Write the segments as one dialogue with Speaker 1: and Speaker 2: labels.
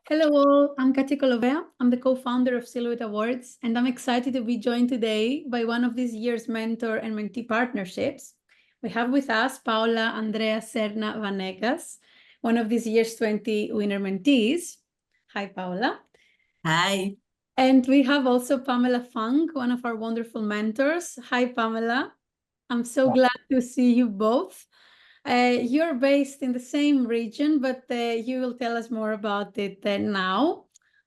Speaker 1: Hello all, I'm Katia Kolovea. I'm the co-founder of Silhouette Awards, and I'm excited to be joined today by one of this year's mentor and mentee partnerships. We have with us Paula A Serna Vanegas, one of this year's 20 winner mentees. Hi, Paula.
Speaker 2: Hi.
Speaker 1: And we have also Pamella Phang, one of our wonderful mentors. Hi, Pamela. I'm so glad to see you both. You're based in the same region, but you will tell us more about it now.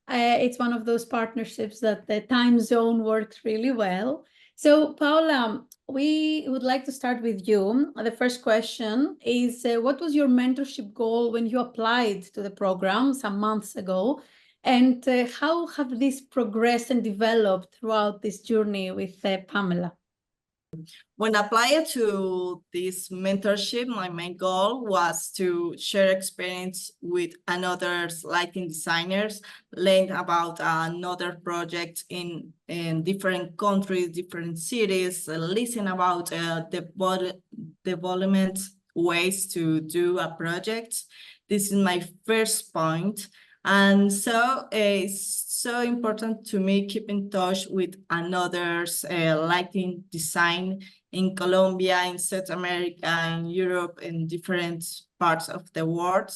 Speaker 1: It's one of those partnerships that the time zone works really well. So, Paula, we would like to start with you. The first question is, what was your mentorship goal when you applied to the program some months ago? And how have these progressed and developed throughout this journey with Pamela?
Speaker 2: When I applied to this mentorship, my main goal was to share experience with another lighting designers, learn about another project in different countries, different cities, listen about the development ways to do a project. This is my first point. And so it's so important to me keep in touch with another's lighting design in Colombia, in South America, in Europe, in different parts of the world.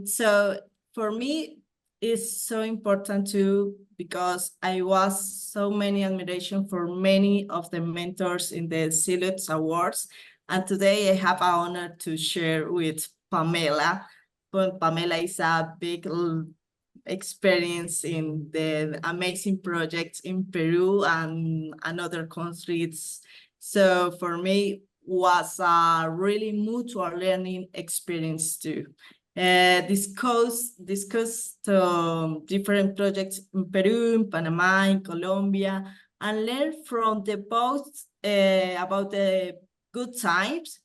Speaker 2: So for me, it's so important too, because I was so many admiration for many of the mentors in the Silhouette Awards. And today I have an honor to share with Pamella. Pamella is a big experience in the amazing projects in Peru and other countries. So for me, was a really mutual learning experience too. Discussed different projects in Peru, in Panama, in Colombia, and learn from the both about the good times,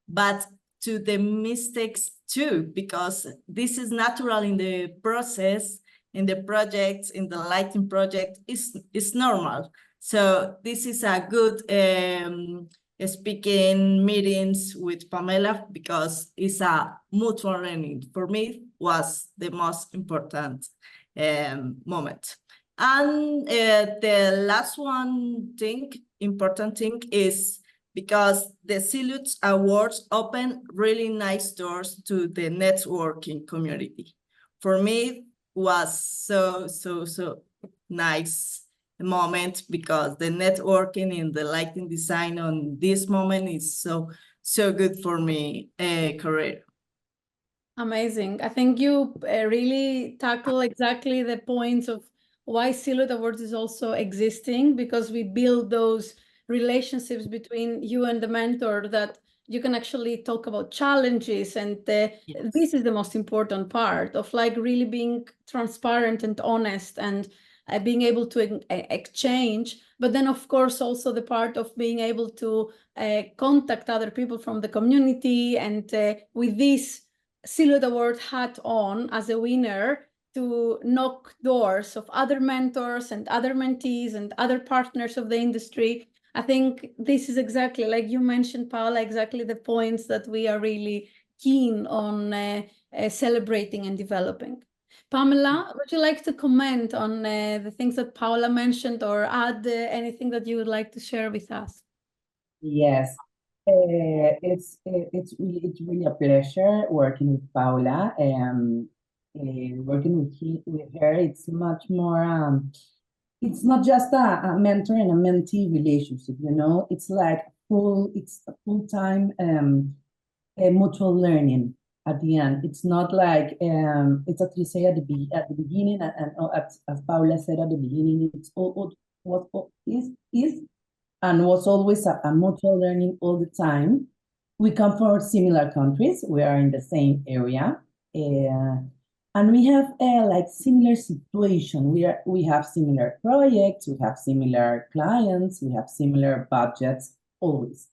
Speaker 2: but to the mistakes too, because this is natural in the process, in the projects, in the lighting project, is normal. So this is a good speaking meetings with Pamella, because it's a mutual learning. For me, was the most important moment. And the last important thing is, because the Silhouette Awards open really nice doors to the networking community. For me, was so nice moment, because the networking in the lighting design on this moment is so good for me career.
Speaker 1: Amazing. I think you really tackle exactly the points of why Silhouette Awards is also existing, because we build those relationships between you and the mentor that you can actually talk about challenges. And yes, this is the most important part of like really being transparent and honest, and being able to exchange. But then, of course, also the part of being able to contact other people from the community. And with this Silhouette Award hat on as a winner, to knock doors of other mentors and other mentees and other partners of the industry. I think this is exactly, like you mentioned, Paula, exactly the points that we are really keen on celebrating and developing. Pamela, would you like to comment on the things that Paula mentioned, or add anything that you would like to share with us?
Speaker 3: Yes, it's really a pleasure working with Paula. Working with her, it's much more. It's not just a mentor and a mentee relationship. It's like it's a full-time mutual learning at the end. It's not like it's what you say at the beginning, and as Paula said at the beginning, it's all what is and was always a mutual learning all the time. We come from similar countries. We are in the same area. And we have like similar situation. We have similar projects, we have similar clients, we have similar budgets, always.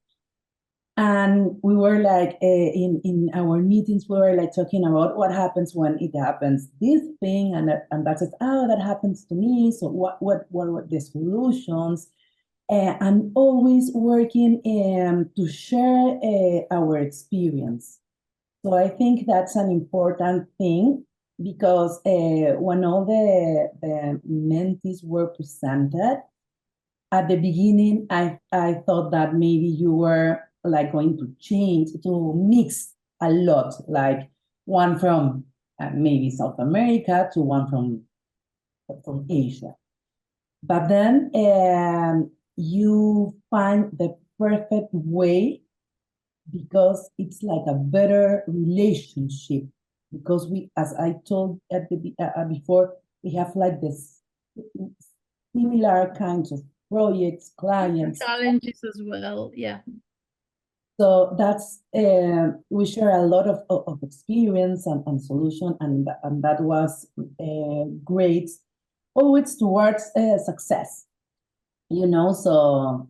Speaker 3: And we were like, in our meetings, we were like talking about what happens when it happens, this thing, and that says, oh, that happens to me. So what were the solutions? And always working to share our experience. So I think that's an important thing, because when all the mentees were presented, at the beginning, I thought that maybe you were like going to change, to mix a lot, like one from maybe South America to one from Asia. But then you find the perfect way, because it's like a better relationship, because we, as I told at the before, we have like this similar kinds of projects, clients.
Speaker 1: Challenges as well. Yeah.
Speaker 3: So that's we share a lot of experience and solution, and that was great, always towards success, you know. So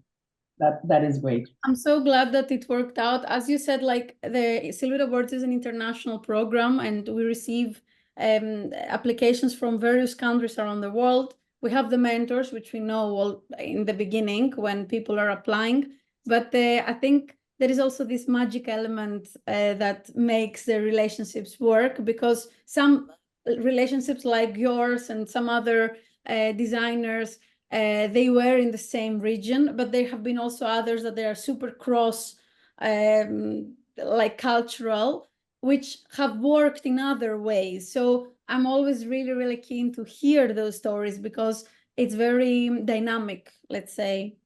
Speaker 3: that is great.
Speaker 1: I'm so glad that it worked out. As you said, like the Silhouette Awards is an international program, and we receive applications from various countries around the world. We have the mentors, which we know all in the beginning when people are applying. But I think there is also this magic element that makes the relationships work, because some relationships like yours and some other designers, they were in the same region, but there have been also others that they are super cross, like cultural, which have worked in other ways. So I'm always really, really keen to hear those stories, because it's very dynamic, let's say.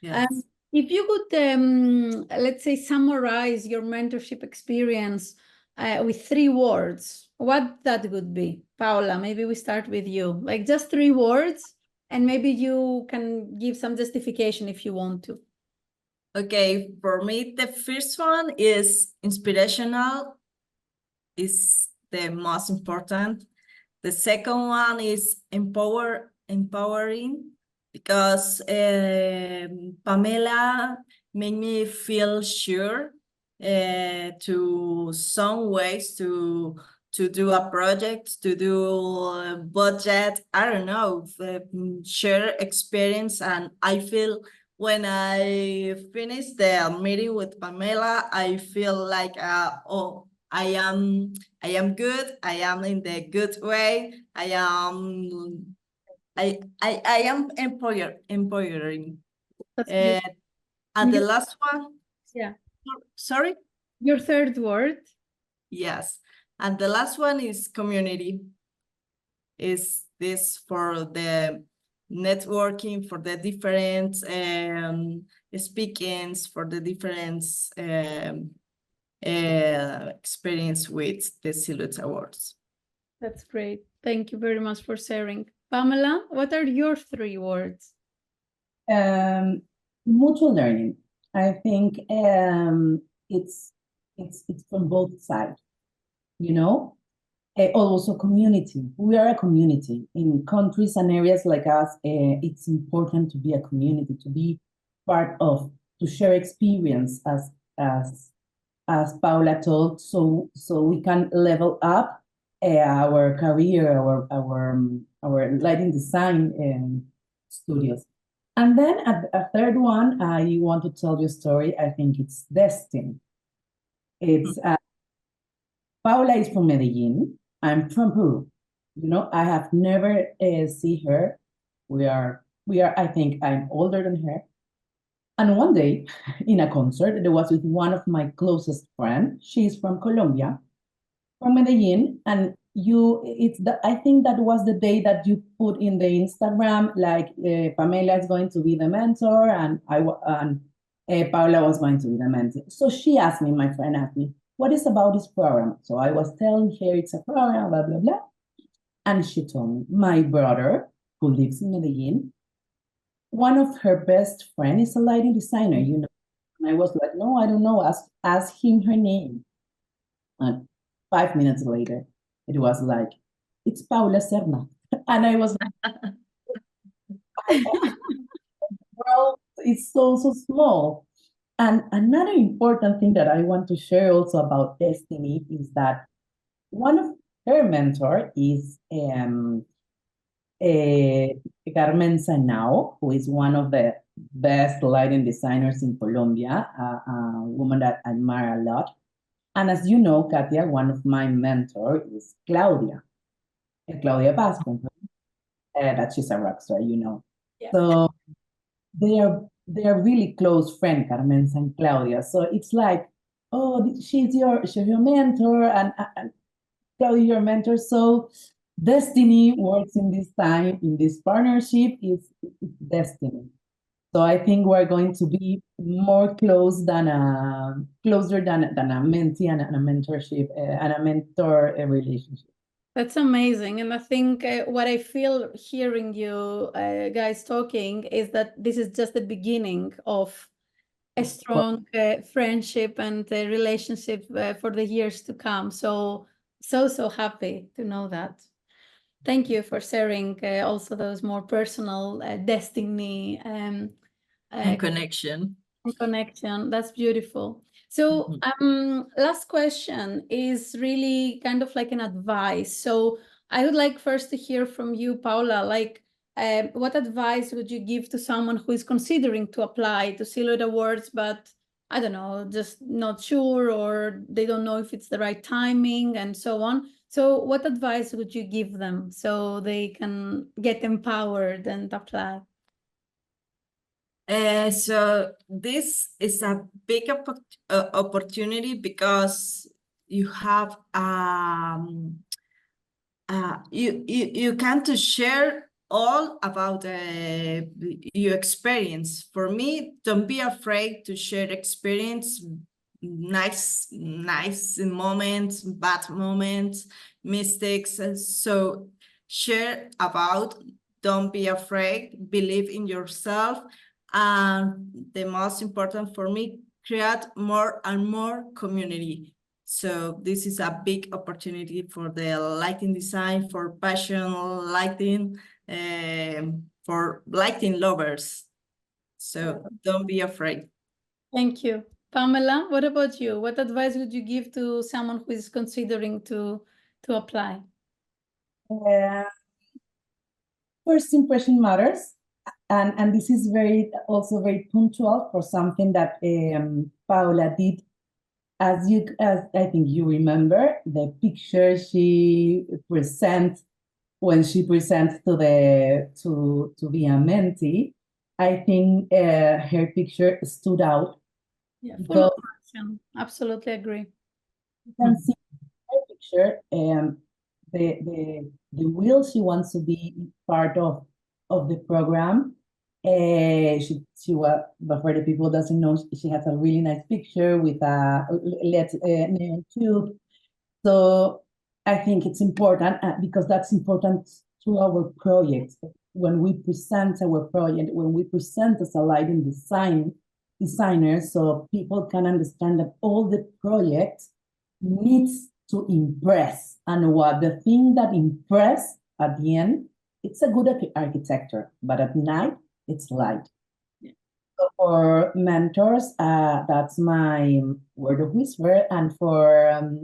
Speaker 2: Yes.
Speaker 1: If you could, let's say, summarize your mentorship experience with 3 words, what that would be? Paula, maybe we start with you. Like just 3 words, and maybe you can give some justification if you want to.
Speaker 2: Okay, for me, the first one is inspirational, is the most important. The second one is empowering, because Pamella made me feel sure to some ways to do a project, to do a budget, I don't know, share experience. And I feel when I finish the meeting with Pamella, I feel like, oh, I am good. I am in the good way. I am empowering.
Speaker 1: That's
Speaker 2: And the last one,
Speaker 1: yeah.
Speaker 2: sorry?
Speaker 1: Your third word?
Speaker 2: Yes. And the last one is community. Is this for the networking, for the different speakings, for the different experience with the Silhouette Awards.
Speaker 1: That's great. Thank you very much for sharing. Pamela, what are your 3 words?
Speaker 3: Mutual learning. I think it's from both sides, you know. Also community. We are a community in countries and areas like us. It's important to be a community, to be part of, to share experience, as Paula told, so we can level up our career, our lighting design studios. And then a third one, I want to tell you a story. I think it's destiny. It's Paula is from Medellin. I'm from Peru. You know, I have never seen her. We are. I think I'm older than her. And one day, in a concert, there was with one of my closest friends. She's from Colombia, from Medellin, and I think that was the day that you put in the Instagram, like Pamela is going to be the mentor, and Paula was going to be the mentor. So she asked me, my friend asked me, what is about this program? So I was telling her it's a program, blah, blah, blah. And she told me, my brother, who lives in Medellin, one of her best friends is a lighting designer, you know. And I was like, no, I don't know. Ask him her name. And 5 minutes later, it was like, it's Paula Serna. And I was like, well, it's so small. And another important thing that I want to share also about Destiny is that one of her mentor is Carmen Sanao, who is one of the best lighting designers in Colombia, a woman that I admire a lot. And as you know, Katia, one of my mentors is Claudia. Claudia Pasco, that she's a rock star, you know.
Speaker 1: Yeah.
Speaker 3: So they are really close friend, Carmen and Claudia. So it's like, oh, she's your mentor, and Claudia your mentor. So destiny works in this time, in this partnership is destiny. So I think we're going to be more closer than a mentee and a mentorship and a mentor relationship.
Speaker 1: That's amazing. And I think what I feel hearing you guys talking is that this is just the beginning of a strong friendship and relationship for the years to come. So happy to know that. Thank you for sharing also those more personal destiny
Speaker 2: And connection.
Speaker 1: connection. That's beautiful. So last question is really kind of like an advice. So I would like first to hear from you, Paula, like what advice would you give to someone who is considering to apply to Silhouette Awards, but I don't know, just not sure, or they don't know if it's the right timing and so on. So what advice would you give them so they can get empowered and apply?
Speaker 2: So this is a big opportunity because you have you can to share all about your experience. For me, don't be afraid to share experience, nice moments, bad moments, mistakes. So share about, don't be afraid, believe in yourself. And the most important for me, create more and more community. So this is a big opportunity for the lighting design, for passion lighting, for lighting lovers. So don't be afraid.
Speaker 1: Thank you. Pamela, what about you? What advice would you give to someone who is considering to apply?
Speaker 3: First impression matters, and this is also very punctual for something that Paula did. As I think you remember, the picture she presents when she presents to be a mentee, I think her picture stood out.
Speaker 1: Yeah, full of passion. Absolutely agree.
Speaker 3: You can see her picture, the will she wants to be part of the program. She was, but for the people who doesn't know, she has a really nice picture with a neon tube. So I think it's important because that's important to our project. When we present our project, when we present as a lighting designer, so people can understand that all the project needs to impress, and what the thing that impress at the end, it's a good architecture, but at night it's light.
Speaker 1: Yeah.
Speaker 3: So for mentors, that's my word of whisper, and for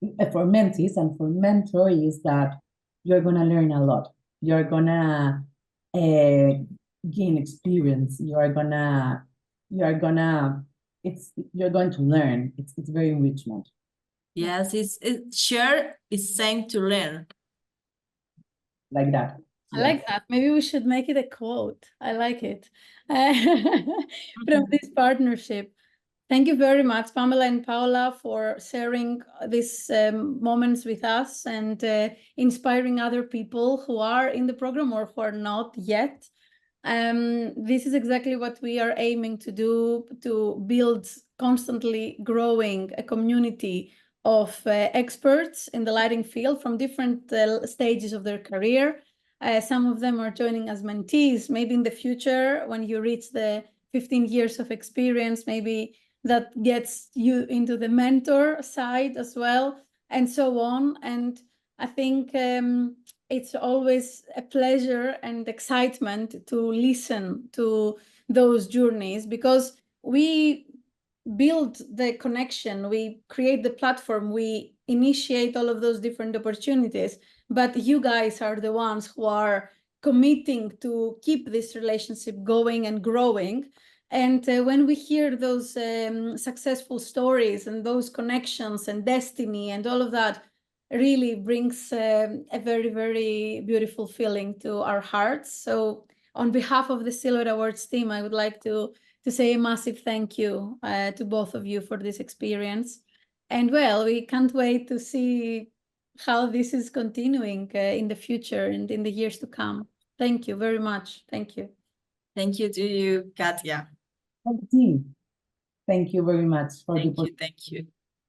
Speaker 3: mentees and for mentor is that you're gonna learn a lot. You're gonna gain experience. You're going to learn. It's very enrichment.
Speaker 2: Yes, share is same to learn.
Speaker 3: Like that.
Speaker 1: I like that. Maybe we should make it a quote. I like it. From this partnership. Thank you very much, Pamela and Paula, for sharing these moments with us and inspiring other people who are in the program or who are not yet. This is exactly what we are aiming to do, to build constantly growing a community of experts in the lighting field from different stages of their career. Some of them are joining as mentees. Maybe in the future, when you reach the 15 years of experience, maybe that gets you into the mentor side as well, and so on. And I think it's always a pleasure and excitement to listen to those journeys, because we build the connection, we create the platform, we initiate all of those different opportunities, but you guys are the ones who are committing to keep this relationship going and growing. And when we hear those successful stories and those connections and destiny and all of that, really brings a very, very beautiful feeling to our hearts. So on behalf of the Silhouette Awards team, I would like to say a massive thank you to both of you for this experience. And well, we can't wait to see how this is continuing in the future and in the years to come. Thank you very much. Thank you.
Speaker 2: Thank you to you, Katia.
Speaker 3: Team, thank you very much for the
Speaker 2: Thank you.